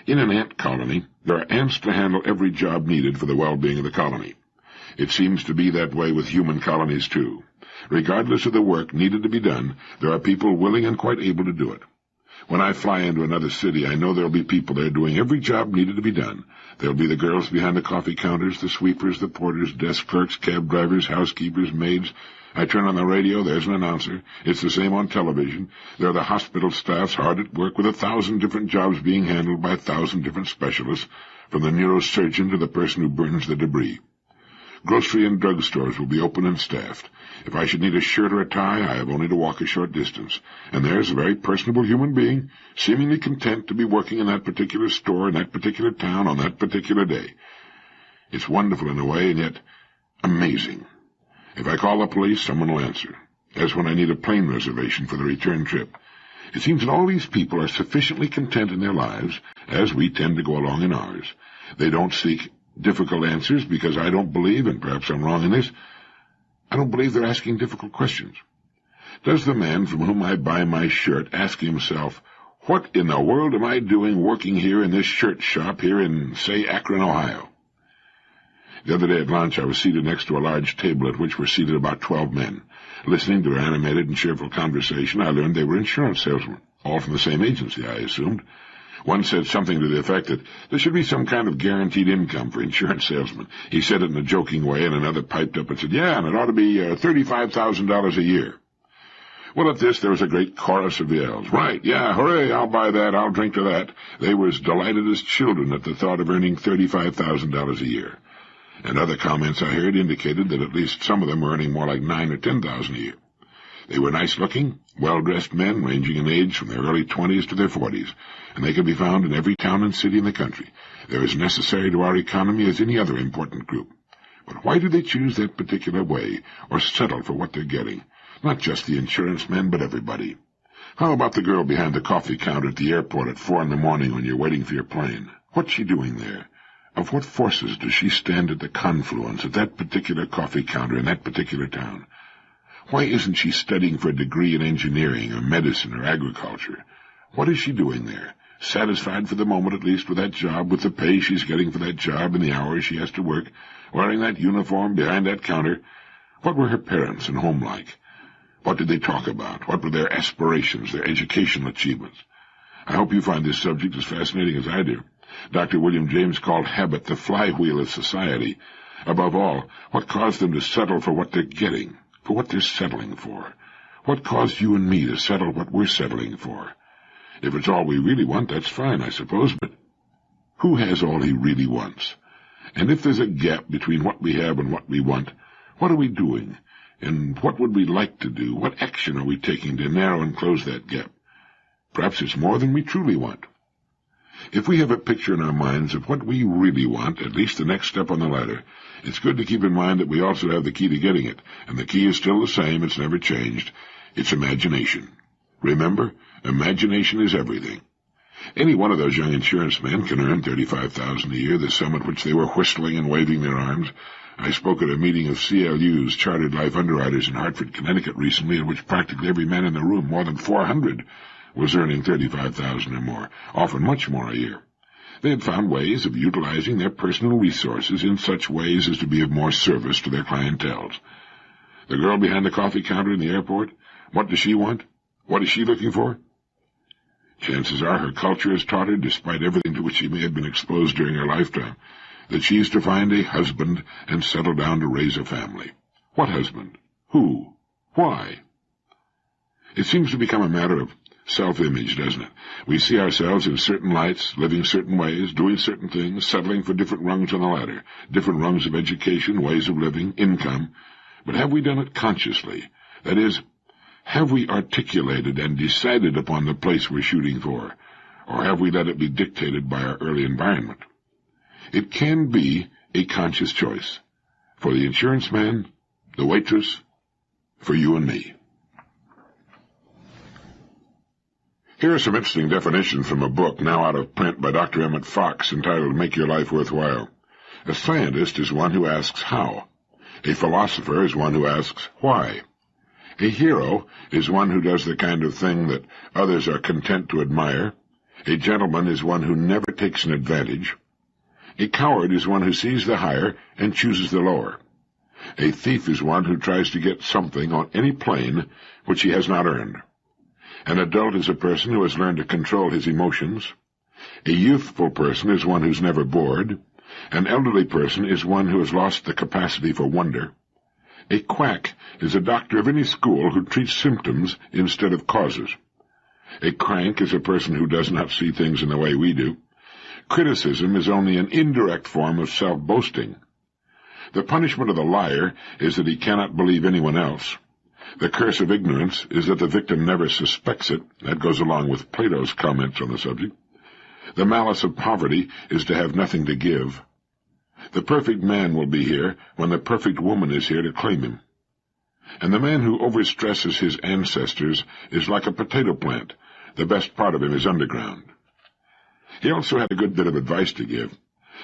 In an ant colony, there are ants to handle every job needed for the well-being of the colony. It seems to be that way with human colonies, too. Regardless of the work needed to be done, there are people willing and quite able to do it. When I fly into another city, I know there'll be people there doing every job needed to be done. There'll be the girls behind the coffee counters, the sweepers, the porters, desk clerks, cab drivers, housekeepers, maids. I turn on the radio, there's an announcer. It's the same on television. There are the hospital staffs hard at work with 1,000 different jobs being handled by 1,000 different specialists, from the neurosurgeon to the person who burns the debris. Grocery and drug stores will be open and staffed. If I should need a shirt or a tie, I have only to walk a short distance. And there's a very personable human being, seemingly content to be working in that particular store, in that particular town, on that particular day. It's wonderful in a way, and yet amazing. If I call the police, someone will answer, as when I need a plane reservation for the return trip. It seems that all these people are sufficiently content in their lives, as we tend to go along in ours. They don't seek difficult answers, because I don't believe, and perhaps I'm wrong in this, I don't believe they're asking difficult questions. Does the man from whom I buy my shirt ask himself, what in the world am I doing working here in this shirt shop here in, say, Akron, Ohio? The other day at lunch I was seated next to a large table at which were seated about 12 men. Listening to their animated and cheerful conversation, I learned they were insurance salesmen, all from the same agency, I assumed. One said something to the effect that there should be some kind of guaranteed income for insurance salesmen. He said it in a joking way, and another piped up and said, yeah, and it ought to be $35,000 a year. Well, at this there was a great chorus of yells. Right, yeah, hooray, I'll buy that, I'll drink to that. They were as delighted as children at the thought of earning $35,000 a year. And other comments I heard indicated that at least some of them were earning more like $9,000 or $10,000 a year. They were nice-looking, well-dressed men ranging in age from their early 20s to their 40s, and they could be found in every town and city in the country. They're as necessary to our economy as any other important group. But why do they choose that particular way, or settle for what they're getting? Not just the insurance men, but everybody. How about the girl behind the coffee counter at the airport at 4 in the morning when you're waiting for your plane? What's she doing there? Of what forces does she stand at the confluence at that particular coffee counter in that particular town? Why isn't she studying for a degree in engineering or medicine or agriculture? What is she doing there? Satisfied for the moment at least with that job, with the pay she's getting for that job and the hours she has to work, wearing that uniform behind that counter? What were her parents and home like? What did they talk about? What were their aspirations, their educational achievements? I hope you find this subject as fascinating as I do. Dr. William James called habit the flywheel of society. Above all, what caused them to settle for what they're getting, for what they're settling for? What caused you and me to settle what we're settling for? If it's all we really want, that's fine, I suppose, but who has all he really wants? And if there's a gap between what we have and what we want, what are we doing? And what would we like to do? What action are we taking to narrow and close that gap? Perhaps it's more than we truly want. If we have a picture in our minds of what we really want, at least the next step on the ladder, it's good to keep in mind that we also have the key to getting it, and the key is still the same, it's never changed. It's imagination. Remember, imagination is everything. Any one of those young insurance men can earn $35,000 a year, the sum at which they were whistling and waving their arms. I spoke at a meeting of CLU's Chartered Life Underwriters in Hartford, Connecticut recently, in which practically every man in the room, more than 400, was earning $35,000 or more, often much more a year. They had found ways of utilizing their personal resources in such ways as to be of more service to their clienteles. The girl behind the coffee counter in the airport, what does she want? What is she looking for? Chances are her culture has taught her, despite everything to which she may have been exposed during her lifetime, that she is to find a husband and settle down to raise a family. What husband? Who? Why? It seems to become a matter of self-image, doesn't it? We see ourselves in certain lights, living certain ways, doing certain things, settling for different rungs on the ladder, different rungs of education, ways of living, income. But have we done it consciously? That is, have we articulated and decided upon the place we're shooting for, or have we let it be dictated by our early environment? It can be a conscious choice, for the insurance man, the waitress, for you and me. Here are some interesting definitions from a book now out of print by Dr. Emmett Fox entitled Make Your Life Worthwhile. A scientist is one who asks how. A philosopher is one who asks why. A hero is one who does the kind of thing that others are content to admire. A gentleman is one who never takes an advantage. A coward is one who sees the higher and chooses the lower. A thief is one who tries to get something on any plane which he has not earned. An adult is a person who has learned to control his emotions. A youthful person is one who's never bored. An elderly person is one who has lost the capacity for wonder. A quack is a doctor of any school who treats symptoms instead of causes. A crank is a person who does not see things in the way we do. Criticism is only an indirect form of self-boasting. The punishment of the liar is that he cannot believe anyone else. The curse of ignorance is that the victim never suspects it. That goes along with Plato's comments on the subject. The malice of poverty is to have nothing to give. The perfect man will be here when the perfect woman is here to claim him. And the man who overstresses his ancestors is like a potato plant. The best part of him is underground. He also had a good bit of advice to give.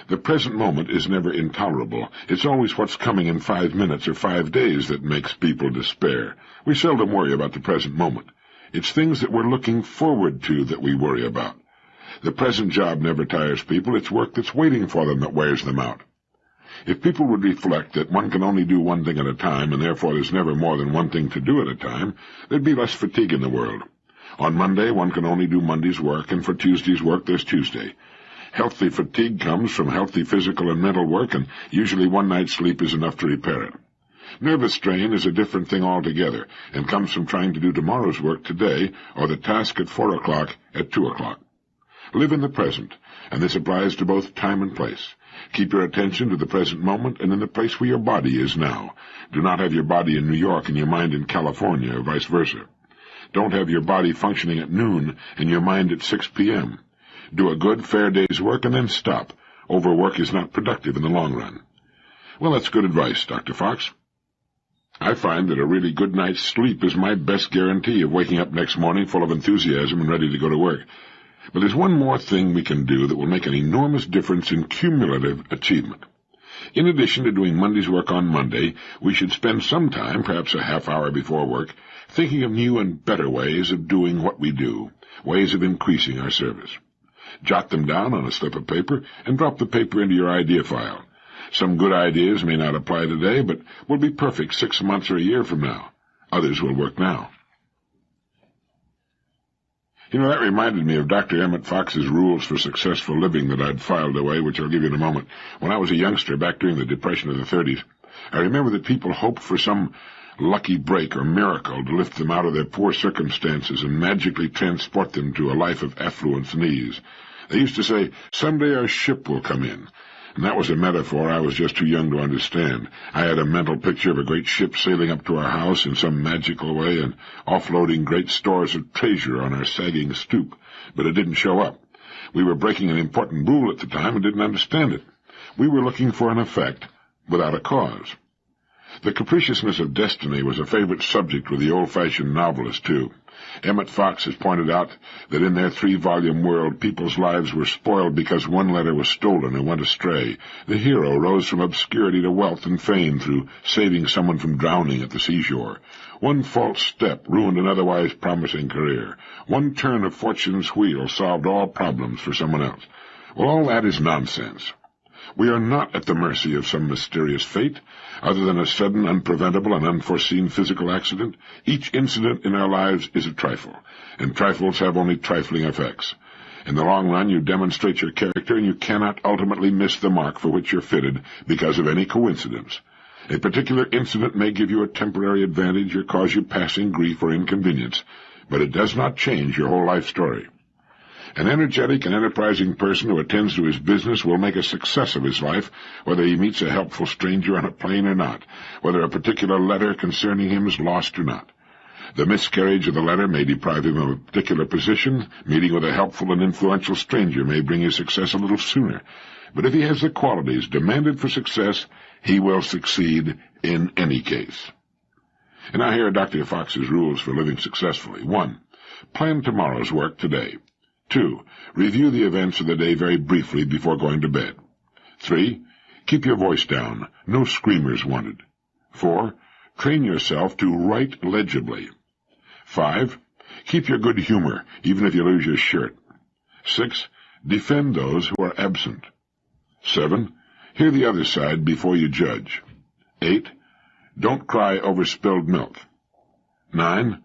The present moment is never intolerable. It's always what's coming in 5 minutes or 5 days that makes people despair. We seldom worry about the present moment. It's things that we're looking forward to that we worry about. The present job never tires people. It's work that's waiting for them that wears them out. If people would reflect that one can only do one thing at a time, and therefore there's never more than one thing to do at a time, there'd be less fatigue in the world. On Monday, one can only do Monday's work, and for Tuesday's work, there's Tuesday. Healthy fatigue comes from healthy physical and mental work, and usually one night's sleep is enough to repair it. Nervous strain is a different thing altogether, and comes from trying to do tomorrow's work today, or the task at 4 o'clock at 2 o'clock. Live in the present, and this applies to both time and place. Keep your attention to the present moment and in the place where your body is now. Do not have your body in New York and your mind in California, or vice versa. Don't have your body functioning at noon and your mind at 6 p.m. Do a good, fair day's work and then stop. Overwork is not productive in the long run. Well, that's good advice, Dr. Fox. I find that a really good night's sleep is my best guarantee of waking up next morning full of enthusiasm and ready to go to work. But there's one more thing we can do that will make an enormous difference in cumulative achievement. In addition to doing Monday's work on Monday, we should spend some time, perhaps a half hour before work, thinking of new and better ways of doing what we do, ways of increasing our service. Jot them down on a slip of paper and drop the paper into your idea file. Some good ideas may not apply today, but will be perfect 6 months or a year from now. Others will work now. You know, that reminded me of Dr. Emmett Fox's Rules for Successful Living that I'd filed away, which I'll give you in a moment. When I was a youngster, back during the Depression of the 30s, I remember that people hoped for some lucky break or miracle to lift them out of their poor circumstances and magically transport them to a life of affluence and ease. They used to say, "Someday our ship will come in." And that was a metaphor I was just too young to understand. I had a mental picture of a great ship sailing up to our house in some magical way and offloading great stores of treasure on our sagging stoop, but it didn't show up. We were breaking an important rule at the time and didn't understand it. We were looking for an effect without a cause. The capriciousness of destiny was a favorite subject with the old-fashioned novelists, too. Emmett Fox has pointed out that in their 3-volume world, people's lives were spoiled because one letter was stolen and went astray. The hero rose from obscurity to wealth and fame through saving someone from drowning at the seashore. One false step ruined an otherwise promising career. One turn of fortune's wheel solved all problems for someone else. Well, all that is nonsense. We are not at the mercy of some mysterious fate, other than a sudden, unpreventable, and unforeseen physical accident. Each incident in our lives is a trifle, and trifles have only trifling effects. In the long run, you demonstrate your character, and you cannot ultimately miss the mark for which you're fitted because of any coincidence. A particular incident may give you a temporary advantage or cause you passing grief or inconvenience, but it does not change your whole life story. An energetic and enterprising person who attends to his business will make a success of his life, whether he meets a helpful stranger on a plane or not, whether a particular letter concerning him is lost or not. The miscarriage of the letter may deprive him of a particular position. Meeting with a helpful and influential stranger may bring his success a little sooner. But if he has the qualities demanded for success, he will succeed in any case. And now here are Dr. Fox's rules for living successfully. 1. Plan tomorrow's work today. 2. Review the events of the day very briefly before going to bed. 3. Keep your voice down. No screamers wanted. 4. Train yourself to write legibly. 5. Keep your good humor, even if you lose your shirt. 6. Defend those who are absent. 7. Hear the other side before you judge. 8. Don't cry over spilled milk. 9.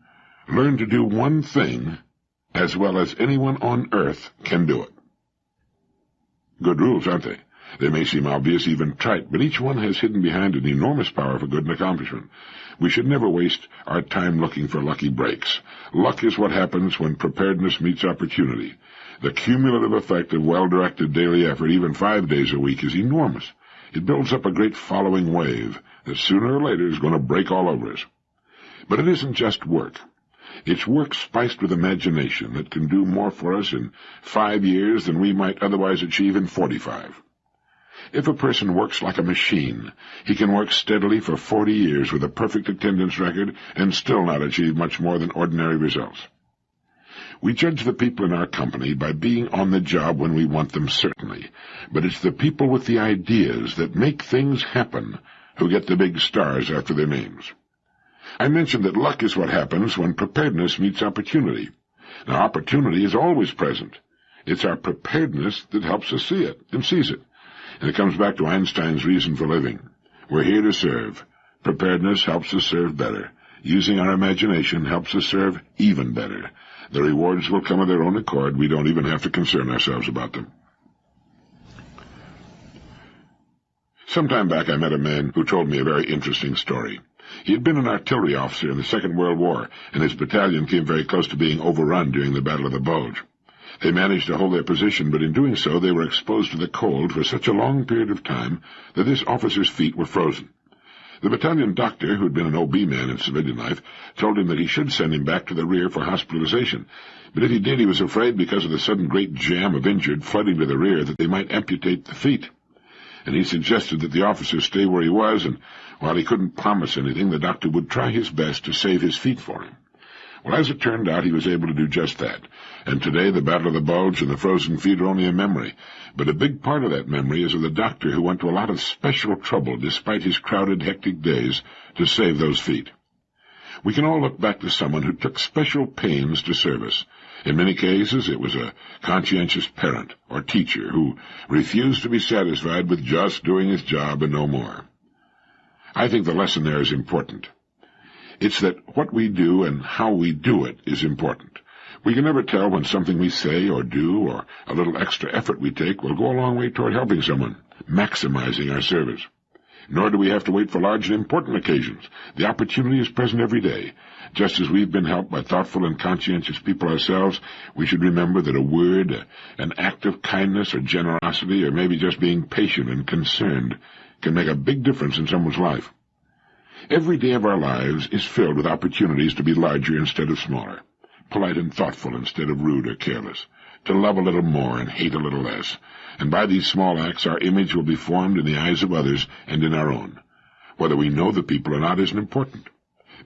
Learn to do one thing as well as anyone on earth can do it. Good rules, aren't they? They may seem obvious, even trite, but each one has hidden behind an enormous power for good and accomplishment. We should never waste our time looking for lucky breaks. Luck is what happens when preparedness meets opportunity. The cumulative effect of well-directed daily effort, even 5 days a week, is enormous. It builds up a great following wave that sooner or later is going to break all over us. But it isn't just work. It's work spiced with imagination that can do more for us in 5 years than we might otherwise achieve in 45. If a person works like a machine, he can work steadily for 40 years with a perfect attendance record and still not achieve much more than ordinary results. We judge the people in our company by being on the job when we want them, certainly, but it's the people with the ideas that make things happen who get the big stars after their names. I mentioned that luck is what happens when preparedness meets opportunity. Now, opportunity is always present. It's our preparedness that helps us see it and seize it. And it comes back to Einstein's reason for living. We're here to serve. Preparedness helps us serve better. Using our imagination helps us serve even better. The rewards will come of their own accord. We don't even have to concern ourselves about them. Some time back I met a man who told me a very interesting story. He had been an artillery officer in the Second World War, and his battalion came very close to being overrun during the Battle of the Bulge. They managed to hold their position, but in doing so they were exposed to the cold for such a long period of time that this officer's feet were frozen. The battalion doctor, who had been an OB man in civilian life, told him that he should send him back to the rear for hospitalization, but if he did, he was afraid because of the sudden great jam of injured flooding to the rear that they might amputate the feet. And he suggested that the officer stay where he was, and while he couldn't promise anything, the doctor would try his best to save his feet for him. Well, as it turned out, he was able to do just that, and today the Battle of the Bulge and the frozen feet are only a memory. But a big part of that memory is of the doctor who went to a lot of special trouble, despite his crowded, hectic days, to save those feet. We can all look back to someone who took special pains to serve us. In many cases, it was a conscientious parent or teacher who refused to be satisfied with just doing his job and no more. I think the lesson there is important. It's that what we do and how we do it is important. We can never tell when something we say or do or a little extra effort we take will go a long way toward helping someone, maximizing our service. Nor do we have to wait for large and important occasions. The opportunity is present every day. Just as we've been helped by thoughtful and conscientious people ourselves, we should remember that a word, an act of kindness or generosity, or maybe just being patient and concerned, can make a big difference in someone's life. Every day of our lives is filled with opportunities to be larger instead of smaller, polite and thoughtful instead of rude or careless, to love a little more and hate a little less. And by these small acts our image will be formed in the eyes of others and in our own. Whether we know the people or not isn't important.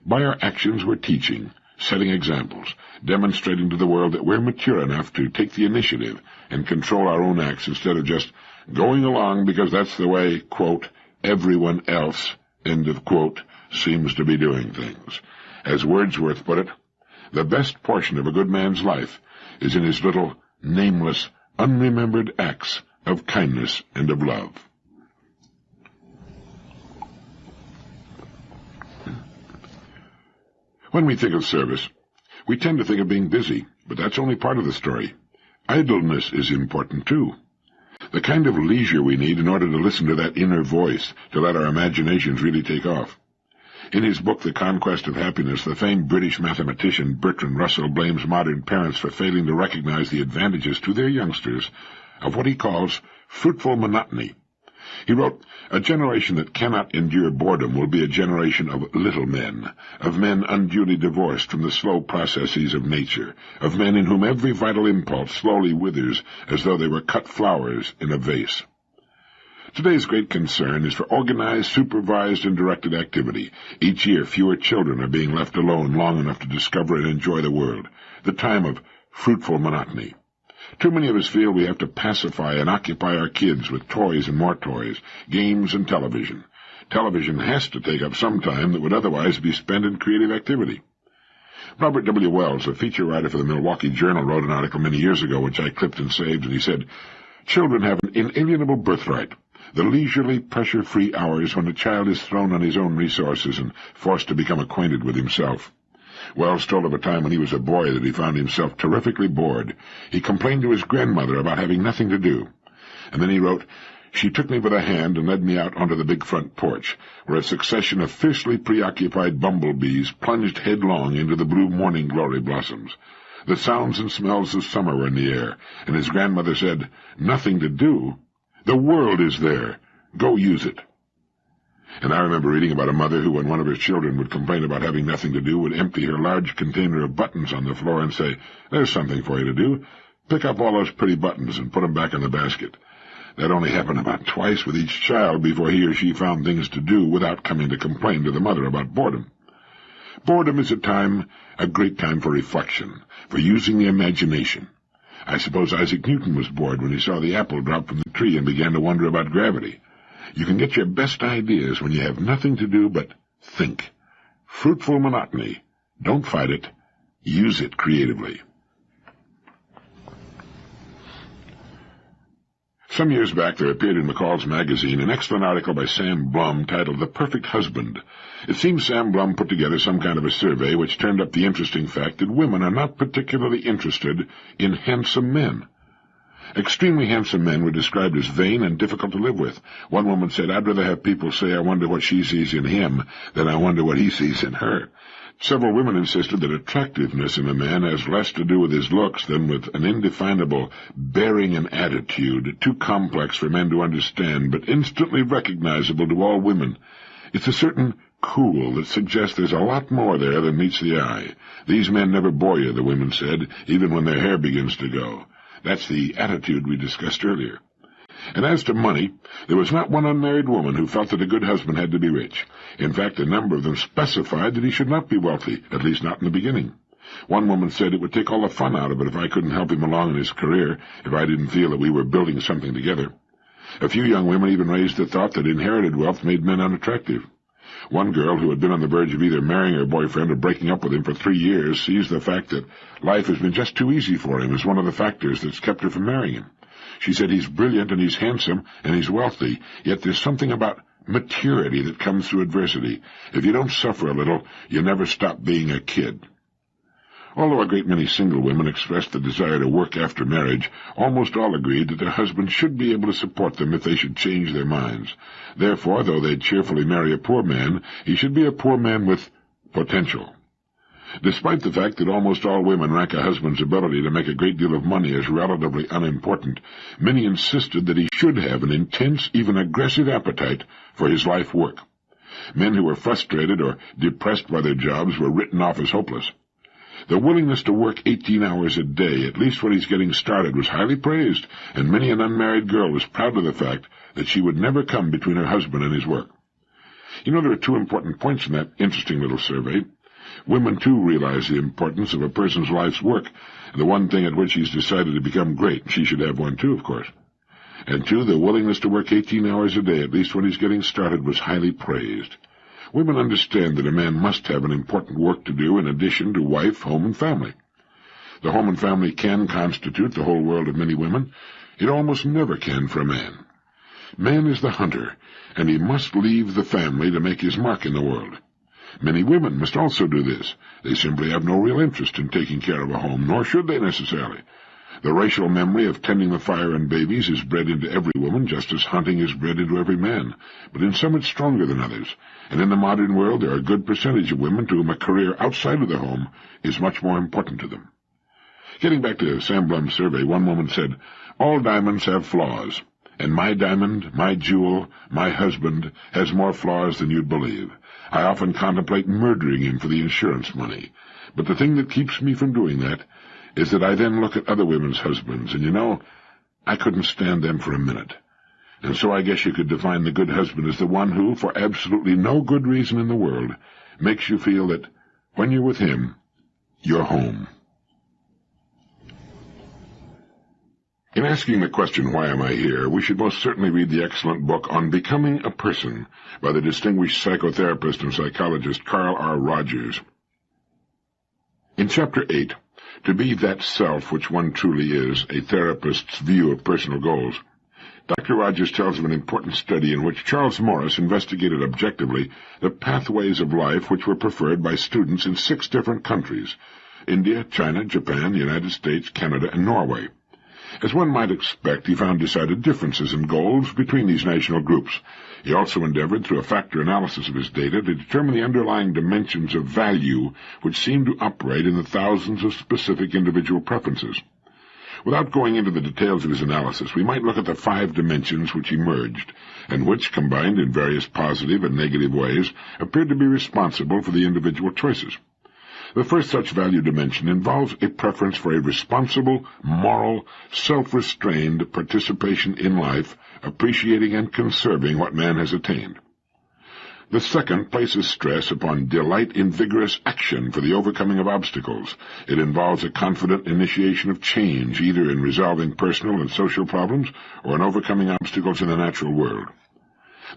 By our actions we're teaching, setting examples, demonstrating to the world that we're mature enough to take the initiative and control our own acts instead of just going along because that's the way, quote, everyone else, end of quote, seems to be doing things. As Wordsworth put it, the best portion of a good man's life is in his little, nameless, unremembered acts of kindness and of love. When we think of service, we tend to think of being busy, but that's only part of the story. Idleness is important, too. The kind of leisure we need in order to listen to that inner voice, to let our imaginations really take off. In his book, The Conquest of Happiness, the famed British mathematician Bertrand Russell blames modern parents for failing to recognize the advantages to their youngsters of what he calls fruitful monotony. He wrote, "A generation that cannot endure boredom will be a generation of little men, of men unduly divorced from the slow processes of nature, of men in whom every vital impulse slowly withers as though they were cut flowers in a vase." Today's great concern is for organized, supervised, and directed activity. Each year, fewer children are being left alone long enough to discover and enjoy the world, the time of fruitful monotony. Too many of us feel we have to pacify and occupy our kids with toys and more toys, games and television. Television has to take up some time that would otherwise be spent in creative activity. Robert W. Wells, a feature writer for the Milwaukee Journal, wrote an article many years ago which I clipped and saved, and he said, "Children have an inalienable birthright, the leisurely, pressure-free hours when a child is thrown on his own resources and forced to become acquainted with himself." Wells told of a time when he was a boy that he found himself terrifically bored. He complained to his grandmother about having nothing to do. And then he wrote, "She took me by the hand and led me out onto the big front porch, where a succession of fiercely preoccupied bumblebees plunged headlong into the blue morning glory blossoms. The sounds and smells of summer were in the air, and his grandmother said, 'Nothing to do? The world is there. Go use it.'" And I remember reading about a mother who, when one of her children would complain about having nothing to do, would empty her large container of buttons on the floor and say, "There's something for you to do. Pick up all those pretty buttons and put them back in the basket." That only happened about twice with each child before he or she found things to do without coming to complain to the mother about boredom. Boredom is a great time for reflection, for using the imagination. I suppose Isaac Newton was bored when he saw the apple drop from the tree and began to wonder about gravity. You can get your best ideas when you have nothing to do but think. Fruitful monotony. Don't fight it. Use it creatively. Some years back there appeared in McCall's magazine an excellent article by Sam Blum titled "The Perfect Husband." It seems Sam Blum put together some kind of a survey which turned up the interesting fact that women are not particularly interested in handsome men. Extremely handsome men were described as vain and difficult to live with. One woman said, "I'd rather have people say I wonder what she sees in him than I wonder what he sees in her." Several women insisted that attractiveness in a man has less to do with his looks than with an indefinable bearing and attitude, too complex for men to understand, but instantly recognizable to all women. It's a certain cool that suggests there's a lot more there than meets the eye. These men never bore you, the women said, even when their hair begins to go. That's the attitude we discussed earlier. And as to money, there was not one unmarried woman who felt that a good husband had to be rich. In fact, a number of them specified that he should not be wealthy, at least not in the beginning. One woman said, "It would take all the fun out of it if I couldn't help him along in his career, if I didn't feel that we were building something together." A few young women even raised the thought that inherited wealth made men unattractive. One girl, who had been on the verge of either marrying her boyfriend or breaking up with him for 3 years, sees the fact that life has been just too easy for him as one of the factors that's kept her from marrying him. She said he's brilliant and he's handsome and he's wealthy, yet there's something about maturity that comes through adversity. If you don't suffer a little, you never stop being a kid. Although a great many single women expressed the desire to work after marriage, almost all agreed that their husbands should be able to support them if they should change their minds. Therefore, though they'd cheerfully marry a poor man, he should be a poor man with potential. Despite the fact that almost all women rank a husband's ability to make a great deal of money as relatively unimportant, many insisted that he should have an intense, even aggressive appetite for his life work. Men who were frustrated or depressed by their jobs were written off as hopeless. The willingness to work 18 hours a day, at least when he's getting started, was highly praised, and many an unmarried girl was proud of the fact that she would never come between her husband and his work. You know, there are 2 important points in that interesting little survey. Women, too, realize the importance of a person's life's work, the one thing at which he's decided to become great. She should have one, too, of course. And 2, the willingness to work 18 hours a day, at least when he's getting started, was highly praised. Women understand that a man must have an important work to do in addition to wife, home, and family. The home and family can constitute the whole world of many women. It almost never can for a man. Man is the hunter, and he must leave the family to make his mark in the world. Many women must also do this. They simply have no real interest in taking care of a home, nor should they necessarily. The racial memory of tending the fire and babies is bred into every woman, just as hunting is bred into every man. But in some it's stronger than others, and in the modern world there are a good percentage of women to whom a career outside of the home is much more important to them. Getting back to Sam Blum's survey, one woman said, "All diamonds have flaws, and my diamond, my jewel, my husband, has more flaws than you'd believe. I often contemplate murdering him for the insurance money. But the thing that keeps me from doing that is that I then look at other women's husbands, and you know, I couldn't stand them for a minute. And so I guess you could define the good husband as the one who, for absolutely no good reason in the world, makes you feel that when you're with him, you're home." In asking the question, "Why am I here?" we should most certainly read the excellent book On Becoming a Person by the distinguished psychotherapist and psychologist Carl R. Rogers. In Chapter 8, To Be That Self Which One Truly Is, a Therapist's View of Personal Goals, Dr. Rogers tells of an important study in which Charles Morris investigated objectively the pathways of life which were preferred by students in 6 different countries: India, China, Japan, the United States, Canada, and Norway. As one might expect, he found decided differences in goals between these national groups. He also endeavored, through a factor analysis of his data, to determine the underlying dimensions of value which seemed to operate in the thousands of specific individual preferences. Without going into the details of his analysis, we might look at the 5 dimensions which emerged, and which, combined in various positive and negative ways, appeared to be responsible for the individual choices. The first such value dimension involves a preference for a responsible, moral, self-restrained participation in life, appreciating and conserving what man has attained. The second places stress upon delight in vigorous action for the overcoming of obstacles. It involves a confident initiation of change, either in resolving personal and social problems or in overcoming obstacles in the natural world.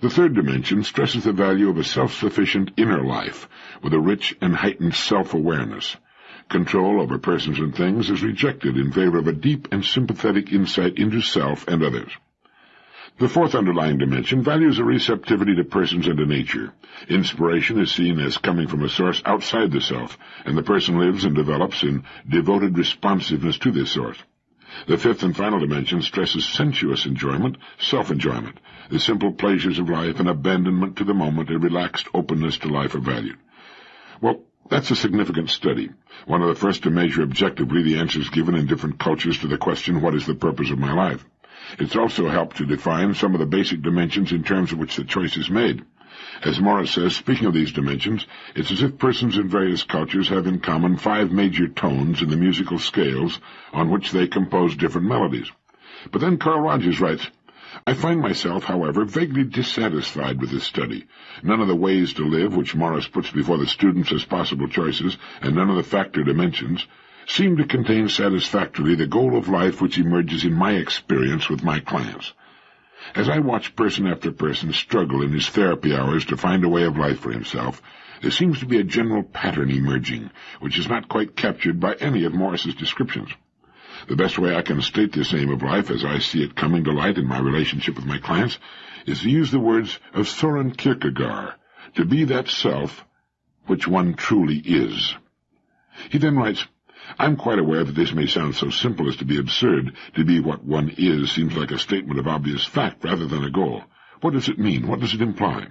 The third dimension stresses the value of a self-sufficient inner life with a rich and heightened self-awareness. Control over persons and things is rejected in favor of a deep and sympathetic insight into self and others. The fourth underlying dimension values a receptivity to persons and to nature. Inspiration is seen as coming from a source outside the self, and the person lives and develops in devoted responsiveness to this source. The fifth and final dimension stresses sensuous enjoyment, self-enjoyment, the simple pleasures of life, and abandonment to the moment, a relaxed openness to life are valued. Well, that's a significant study, one of the first to measure objectively the answers given in different cultures to the question, what is the purpose of my life? It's also helped to define some of the basic dimensions in terms of which the choice is made. As Morris says, speaking of these dimensions, it's as if persons in various cultures have in common 5 major tones in the musical scales on which they compose different melodies. But then Carl Rogers writes, I find myself, however, vaguely dissatisfied with this study. None of the ways to live which Morris puts before the students as possible choices, and none of the factor dimensions, seem to contain satisfactorily the goal of life which emerges in my experience with my clients. As I watch person after person struggle in his therapy hours to find a way of life for himself, there seems to be a general pattern emerging, which is not quite captured by any of Morris's descriptions. The best way I can state this aim of life, as I see it coming to light in my relationship with my clients, is to use the words of Soren Kierkegaard, to be that self which one truly is. He then writes, I'm quite aware that this may sound so simple as to be absurd. To be what one is seems like a statement of obvious fact rather than a goal. What does it mean? What does it imply?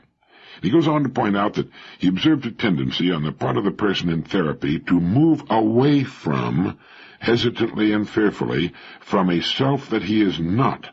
He goes on to point out that he observed a tendency on the part of the person in therapy to move away from, hesitantly and fearfully, from a self that he is not.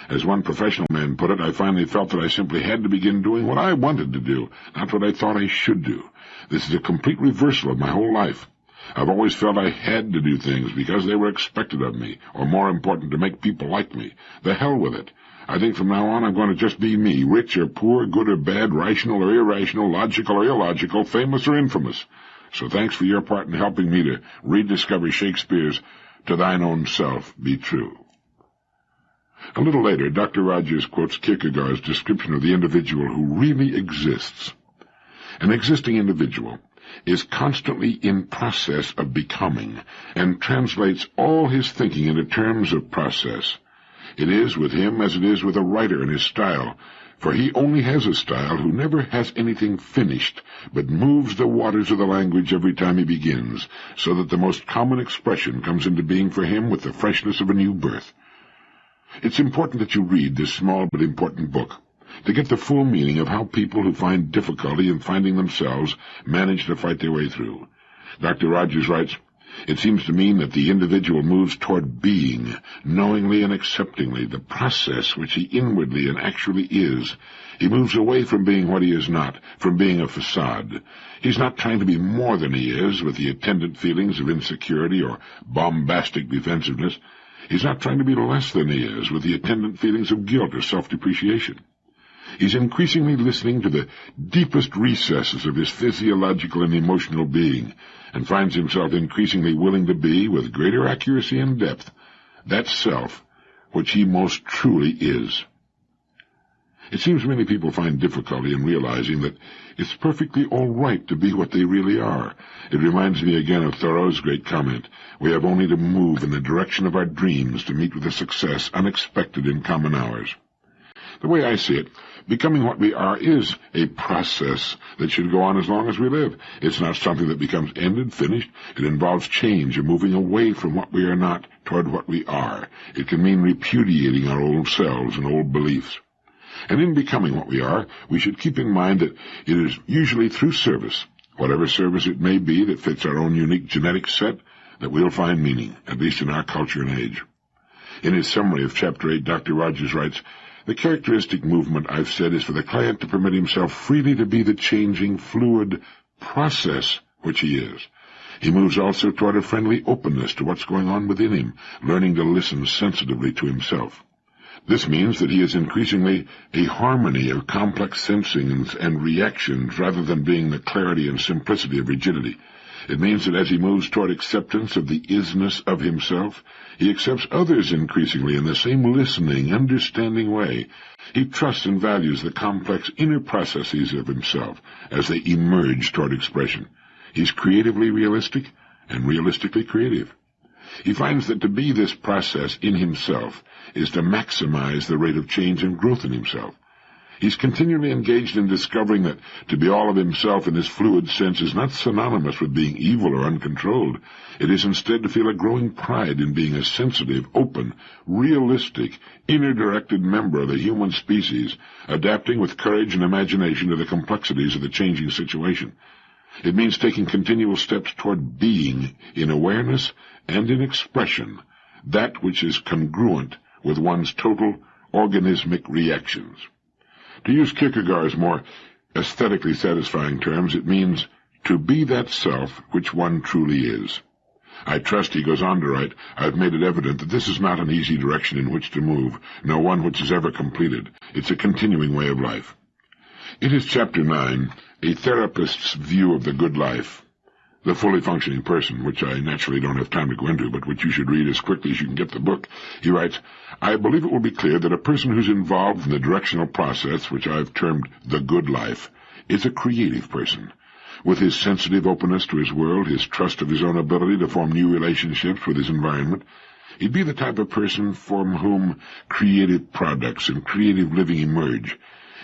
As one professional man put it, I finally felt that I simply had to begin doing what I wanted to do, not what I thought I should do. This is a complete reversal of my whole life. I've always felt I had to do things because they were expected of me, or more important, to make people like me. The hell with it. I think from now on I'm going to just be me, rich or poor, good or bad, rational or irrational, logical or illogical, famous or infamous. So thanks for your part in helping me to rediscover Shakespeare's "To thine own self be true." A little later, Dr. Rogers quotes Kierkegaard's description of the individual who really exists. An existing individual is constantly in process of becoming, and translates all his thinking into terms of process. It is with him as it is with a writer in his style, for he only has a style who never has anything finished, but moves the waters of the language every time he begins, so that the most common expression comes into being for him with the freshness of a new birth. It's important that you read this small but important book, to get the full meaning of how people who find difficulty in finding themselves manage to fight their way through. Dr. Rogers writes, it seems to mean that the individual moves toward being, knowingly and acceptingly, the process which he inwardly and actually is. He moves away from being what he is not, from being a facade. He's not trying to be more than he is, with the attendant feelings of insecurity or bombastic defensiveness. He's not trying to be less than he is, with the attendant feelings of guilt or self-depreciation. He's increasingly listening to the deepest recesses of his physiological and emotional being, and finds himself increasingly willing to be, with greater accuracy and depth, that self which he most truly is. It seems many people find difficulty in realizing that it's perfectly all right to be what they really are. It reminds me again of Thoreau's great comment, "We have only to move in the direction of our dreams to meet with a success unexpected in common hours." The way I see it, becoming what we are is a process that should go on as long as we live. It's not something that becomes ended, finished. It involves change, a moving away from what we are not toward what we are. It can mean repudiating our old selves and old beliefs. And in becoming what we are, we should keep in mind that it is usually through service, whatever service it may be that fits our own unique genetic set, that we'll find meaning, at least in our culture and age. In his summary of Chapter 8, Dr. Rogers writes, "The characteristic movement I've said is for the client to permit himself freely to be the changing, fluid process which he is. He moves also toward a friendly openness to what's going on within him, learning to listen sensitively to himself. This means that he is increasingly a harmony of complex sensings and reactions rather than being the clarity and simplicity of rigidity. It means that as he moves toward acceptance of the isness of himself, he accepts others increasingly in the same listening, understanding way. He trusts and values the complex inner processes of himself as they emerge toward expression. He's creatively realistic and realistically creative. He finds that to be this process in himself is to maximize the rate of change and growth in himself. He's continually engaged in discovering that to be all of himself in this fluid sense is not synonymous with being evil or uncontrolled. It is instead to feel a growing pride in being a sensitive, open, realistic, inner-directed member of the human species, adapting with courage and imagination to the complexities of the changing situation. It means taking continual steps toward being in awareness and in expression, that which is congruent with one's total organismic reactions. To use Kierkegaard's more aesthetically satisfying terms, it means to be that self which one truly is. I trust," he goes on to write, "I've made it evident that this is not an easy direction in which to move, nor one which is ever completed. It's a continuing way of life." In his Chapter 9, A Therapist's View of the Good Life, the fully functioning person, which I naturally don't have time to go into, but which you should read as quickly as you can get the book, he writes, "I believe it will be clear that a person who's involved in the directional process, which I've termed the good life, is a creative person. With his sensitive openness to his world, his trust of his own ability to form new relationships with his environment, he'd be the type of person from whom creative products and creative living emerge.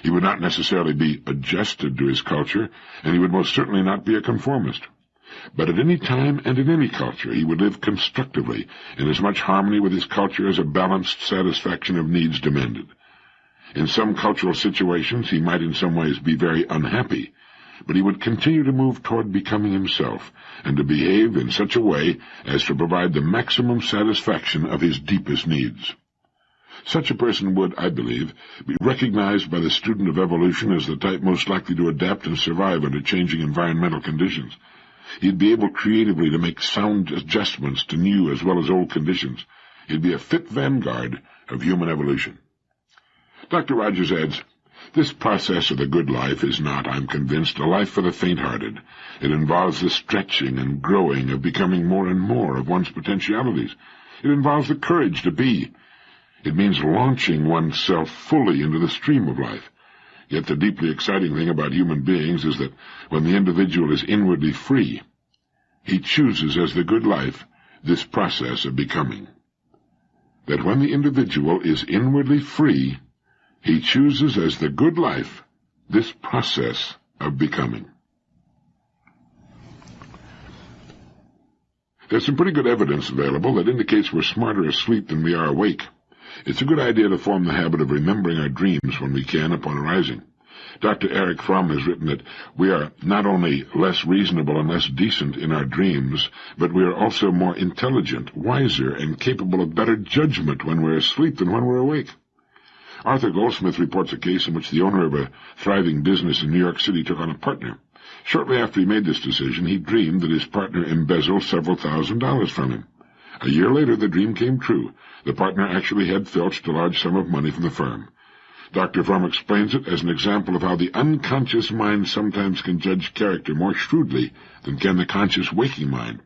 He would not necessarily be adjusted to his culture, and he would most certainly not be a conformist. But at any time and in any culture he would live constructively, in as much harmony with his culture as a balanced satisfaction of needs demanded. In some cultural situations he might in some ways be very unhappy, but he would continue to move toward becoming himself, and to behave in such a way as to provide the maximum satisfaction of his deepest needs. Such a person would, I believe, be recognized by the student of evolution as the type most likely to adapt and survive under changing environmental conditions. He'd be able creatively to make sound adjustments to new as well as old conditions. He'd be a fit vanguard of human evolution." Dr. Rogers adds, "This process of the good life is not, I'm convinced, a life for the faint-hearted. It involves the stretching and growing of becoming more and more of one's potentialities. It involves the courage to be. It means launching oneself fully into the stream of life. Yet the deeply exciting thing about human beings is that when the individual is inwardly free, he chooses as the good life this process of becoming. That when the individual is inwardly free, he chooses as the good life this process of becoming." There's some pretty good evidence available that indicates we're smarter asleep than we are awake. It's a good idea to form the habit of remembering our dreams when we can upon arising. Dr. Erich Fromm has written that we are not only less reasonable and less decent in our dreams, but we are also more intelligent, wiser, and capable of better judgment when we're asleep than when we're awake. Arthur Goldsmith reports a case in which the owner of a thriving business in New York City took on a partner. Shortly after he made this decision, he dreamed that his partner embezzled several $1,000s from him. A year later, the dream came true. The partner actually had filched a large sum of money from the firm. Dr. Fromm explains it as an example of how the unconscious mind sometimes can judge character more shrewdly than can the conscious waking mind.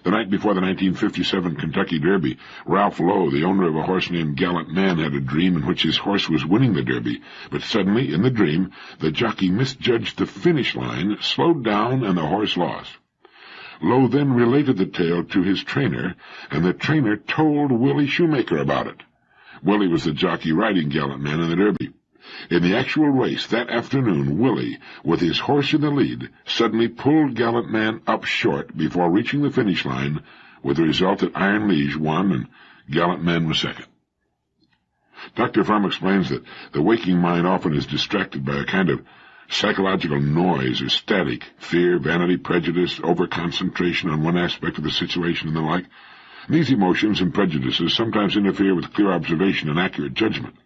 The night before the 1957 Kentucky Derby, Ralph Lowe, the owner of a horse named Gallant Man, had a dream in which his horse was winning the Derby. But suddenly, in the dream, the jockey misjudged the finish line, slowed down, and the horse lost. Lowe then related the tale to his trainer, and the trainer told Willie Shoemaker about it. Willie was the jockey riding Gallant Man in the Derby. In the actual race that afternoon, Willie, with his horse in the lead, suddenly pulled Gallant Man up short before reaching the finish line, with the result that Iron Liege won and Gallant Man was second. Dr. Fromm explains that the waking mind often is distracted by a kind of psychological noise or static, fear, vanity, prejudice, over-concentration on one aspect of the situation and the like. These emotions and prejudices sometimes interfere with clear observation and accurate judgment.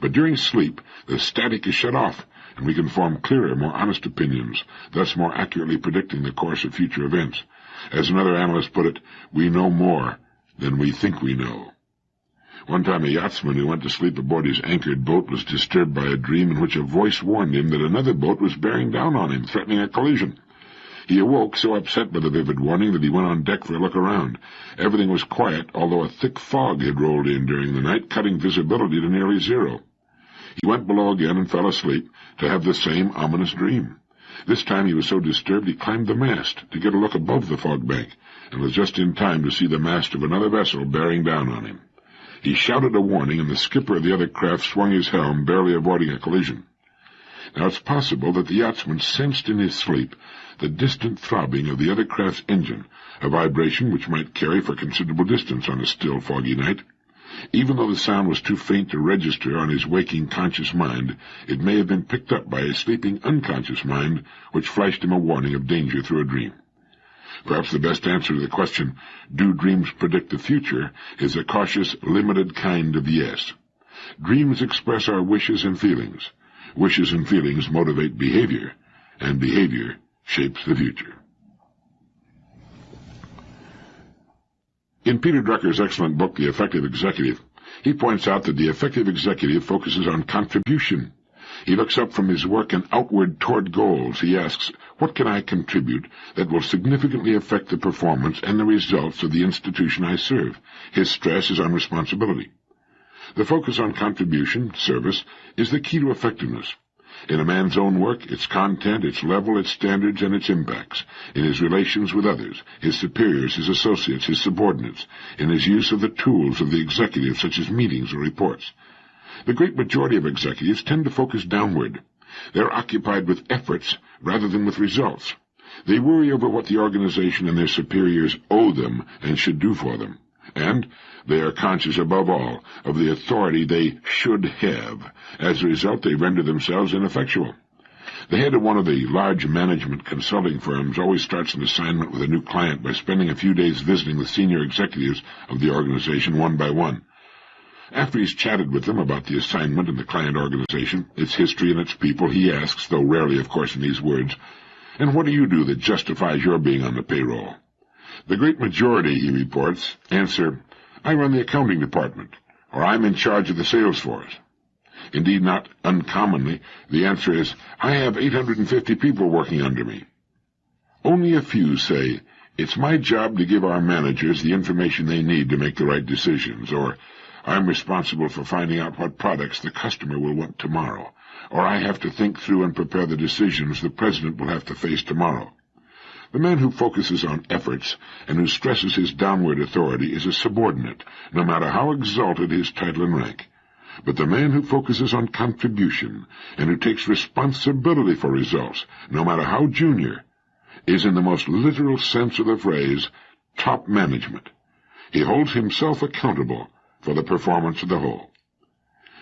But during sleep, the static is shut off, and we can form clearer, more honest opinions, thus more accurately predicting the course of future events. As another analyst put it, we know more than we think we know. One time a yachtsman who went to sleep aboard his anchored boat was disturbed by a dream in which a voice warned him that another boat was bearing down on him, threatening a collision. He awoke so upset by the vivid warning that he went on deck for a look around. Everything was quiet, although a thick fog had rolled in during the night, cutting visibility to nearly zero. He went below again and fell asleep to have the same ominous dream. This time he was so disturbed he climbed the mast to get a look above the fog bank, and was just in time to see the mast of another vessel bearing down on him. He shouted a warning, and the skipper of the other craft swung his helm, barely avoiding a collision. Now it's possible that the yachtsman sensed in his sleep the distant throbbing of the other craft's engine, a vibration which might carry for considerable distance on a still, foggy night. Even though the sound was too faint to register on his waking conscious mind, it may have been picked up by his sleeping unconscious mind, which flashed him a warning of danger through a dream. Perhaps the best answer to the question, do dreams predict the future, is a cautious, limited kind of yes. Dreams express our wishes and feelings. Wishes and feelings motivate behavior, and behavior shapes the future. In Peter Drucker's excellent book, The Effective Executive, he points out that the effective executive focuses on contribution. He looks up from his work and outward toward goals. He asks, what can I contribute that will significantly affect the performance and the results of the institution I serve? His stress is on responsibility. The focus on contribution, service, is the key to effectiveness. In a man's own work, its content, its level, its standards, and its impacts. In his relations with others, his superiors, his associates, his subordinates. In his use of the tools of the executive, such as meetings or reports. The great majority of executives tend to focus downward. They're occupied with efforts rather than with results. They worry over what the organization and their superiors owe them and should do for them. And they are conscious, above all, of the authority they should have. As a result, they render themselves ineffectual. The head of one of the large management consulting firms always starts an assignment with a new client by spending a few days visiting the senior executives of the organization one by one. After he's chatted with them about the assignment and the client organization, its history and its people, he asks, though rarely, of course, in these words, "And what do you do that justifies your being on the payroll?" The great majority, he reports, answer, "I run the accounting department," or "I'm in charge of the sales force." Indeed, not uncommonly, the answer is, "I have 850 people working under me." Only a few say, "It's my job to give our managers the information they need to make the right decisions," or "I'm responsible for finding out what products the customer will want tomorrow," or "I have to think through and prepare the decisions the president will have to face tomorrow." The man who focuses on efforts and who stresses his downward authority is a subordinate, no matter how exalted his title and rank. But the man who focuses on contribution and who takes responsibility for results, no matter how junior, is in the most literal sense of the phrase, top management. He holds himself accountable for the performance of the whole.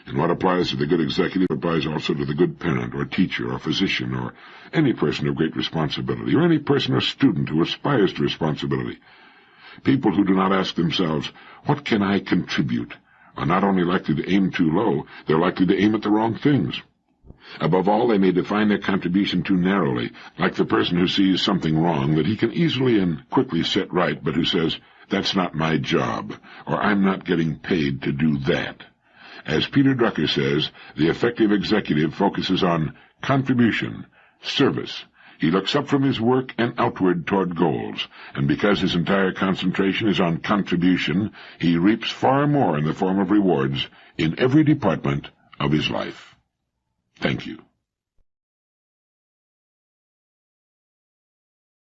And what applies to the good executive applies also to the good parent or teacher or physician or any person of great responsibility or any person or student who aspires to responsibility. People who do not ask themselves, "What can I contribute?" are not only likely to aim too low, they're likely to aim at the wrong things. Above all, they may define their contribution too narrowly, like the person who sees something wrong that he can easily and quickly set right, but who says, "That's not my job," or "I'm not getting paid to do that." As Peter Drucker says, the effective executive focuses on contribution, service, He looks up from his work and outward toward goals, and because his entire concentration is on contribution, he reaps far more in the form of rewards in every department of his life. Thank you.